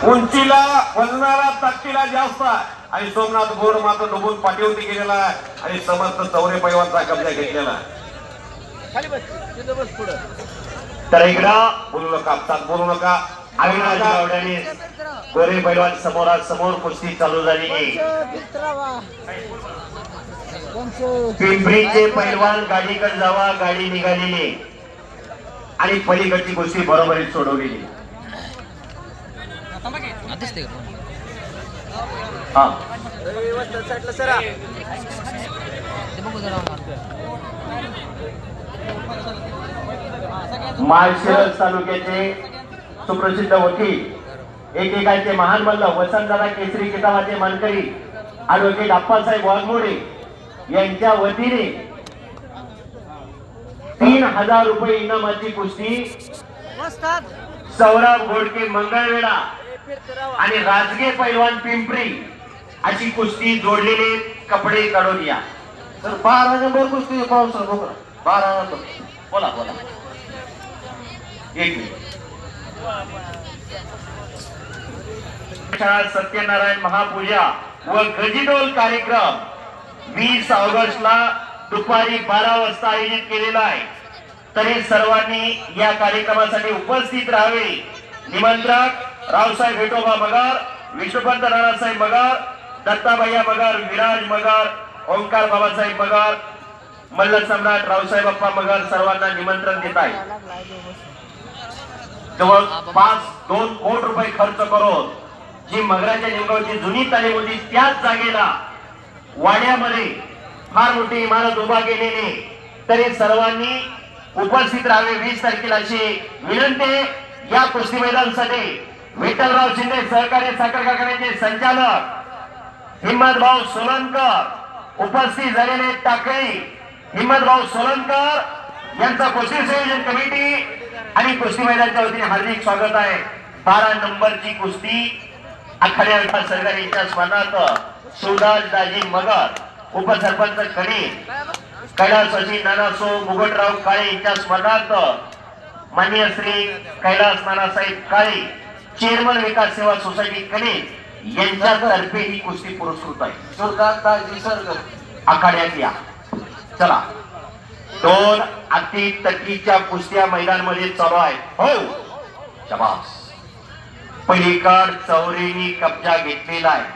उंचीला वजनाला ताकदीला जास्त आहे आणि सोमनाथ गोड मात्र डुबून पाठीवरती गेलेला आहे आणि समर्थ चौरे पैलवानचा कब्जा घेतलेला आहे. तर इकडं बोलू नका, आपसात बोलू नका. अविनाश गावड्याने गोरे पैलवान समोरासमोर कुस्ती चालू झाली. पिंपरीचे पैलवान गाडीकडे जावा, गाडी निघालेली आणि पलीकडची कुस्ती बरोबरीत सोडवलेली. हा माळशिरस तालुक्याचे सुप्रसिद्ध वकील एकेकाचे महान मल्ल वसंतदादा केसरी किताबाचे मानकरी ॲडव्होकेट अप्पासाहेब वाघमोडे यांच्या वतीने 3000 रुपये इनामाची कुस्ती सौरभ घोडके मंगळवेढा आणि राजगे पैलवान पिंपरी अशी कुस्ती जोडलेले कपडे काढून या. तर 12 नंबर कुस्ती पाहू सर. 12 नंबर बोला बोला. एक मिनिट. सत्यनारायण महापूजा व गजिडोल कार्यक्रम 20 ऑगस्टला दुपारी 12 वाजता आयोजित केलेला आहे. तरी सर्वांनी या कार्यक्रमासाठी उपस्थित राहावे. निमंत्रक रावसाहेब विठोबा मगर, विष्णुपंत राणासाहेब मगर, दत्ताभैया मगर, विराज मगर, ओंकार बाबासाहेब मगर, मल्ल सम्राट रावसाहेब बाप्पा मगर सर्वांना निमंत्रण देत आहे. जवळपास 2 कोटी रुपये खर्च करून जी मगराच्या निमगावची जुनी तालीम होती त्याच जागेला वाड्यामध्ये फार मोठी इमारत उभा केलेली. तरी सर्वांनी उपस्थित राहावे. 20 तारखेला अशी विनंती. या कुस्ती मैदानासाठी विठ्ठलराव शिंदे सहकारी साखर कारखान्याचे संचालक हिम्मतभाऊ सोलनकर उपस्थित झालेले. टाकळी हिम्मतभाऊ सोलनकर यांचा कुस्ती संयोजन कमिटी आणि कुस्ती मैदानाच्या वतीने हार्दिक स्वागत आहे. 12 नंबरची कुस्ती आखाड्या विकास सरकारी यांच्या स्मरणार्थ शिवदास दाजी मगर उपसरपंच कणी कैलासवासी नानासो मुगटराव काळे यांच्या स्मरणार्थ माननीय श्री कैलास नानासाहेब काळे चेअरमन विकास सेवा सोसायटी कणी यांच्यातर्फे ही कुस्ती पुरस्कृत आहे. आखाड्यात या. चला 2 अति तटीच्या कुस्त्या मैदानामध्ये चालू आहेत. हो शाबास. पलीकड चौरेनी कब्जा घेतलेला आहे.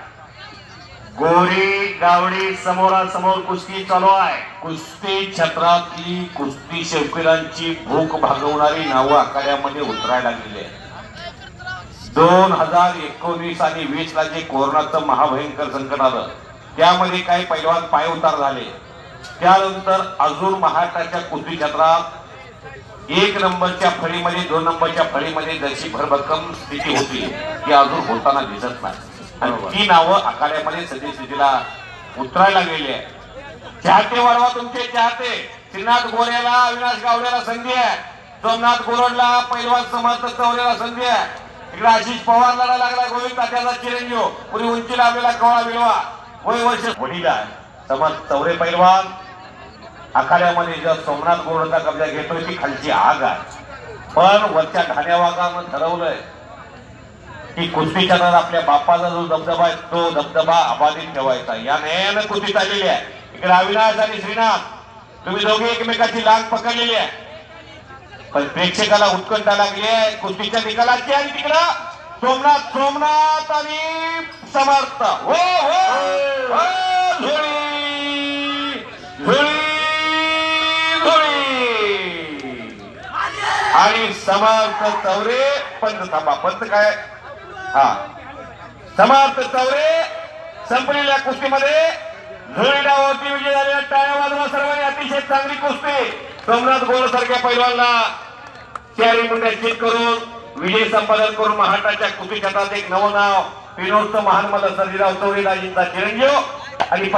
गोरे गावडे समोरासमोर कुस्ती चालू आहे. कुस्ती क्षेत्रातली कुस्ती शौकीरांची भूक भागवणारी नावं आखाड्यामध्ये उतरायला लागलेली आहे. 2019 आणि 20 ला जे कोरोनाचं महाभयंकर संकट आलं त्यामध्ये काही पैलवान पाय उतार झाले. त्यानंतर अजून महाराष्ट्राच्या कुस्ती क्षेत्रात 1 नंबरच्या फळीमध्ये 2 नंबरच्या फळीमध्ये जशी भरभक्कम स्थिती होती ती अजून होताना दिसत नाही. आणि ती नावं आखाड्यामध्ये सद्यस्थितीला उतरायला गेली आहे. चाहते वाढवा तुमचे चाहते. श्रीनाथ गोऱ्याला अविनाश गावड्याला संधी आहे. सोमनाथ गोरडला पैलवान समर्थ चौरेला संधी आहे. इकडे आशिष पवार लढा लागला. गोविंद तात्याचा चिरंजीव पुरी उंचीला आपल्याला कवळा मिळवा वय वर्ष वडीला आहे. समर्थ चौरे पैलवान आखाड्यामध्ये जर सोमनाथ गोरडचा कब्जा घेतोय ती खालची आग आहे. पण वरच्या ठाण्यावागानं ठरवलंय की कुस्तीच्या आपल्या बापाचा जो दबदबा आहे तो दबदबा अबाधित ठेवायचा. या न्यायानं कुस्ती चाललेली आहे. इकडे अविनाश आणि श्रीनाथ तुम्ही दोघे एकमेकाची लाग पकडलेली आहे. पण प्रेक्षकाला उत्कंठा लागली आहे कुस्तीच्या निकालाची. आणि तिकडं सोमनाथ आणि समर्थ. हो हो झोळी झोळी आणि समर्थ चौरे. पंत थांबा. पंत काय हा समर्थ चौरे संपलेल्या कुस्तीमध्ये झोळी डावावरती विजय झालेला. टाळ्या वाजवा सर्वांनी. अतिशय चांगली कुस्ती. सोमनाथ गोर सारख्या पैलवानला चारी मुंड्यात करून विजय संपादन करून महाराष्ट्राच्या कुस्ती क्षेत्रात एक नवं नाव विनोदचं महान मला सर्जीराव चौरे दाजींचा चिरंजीव आणि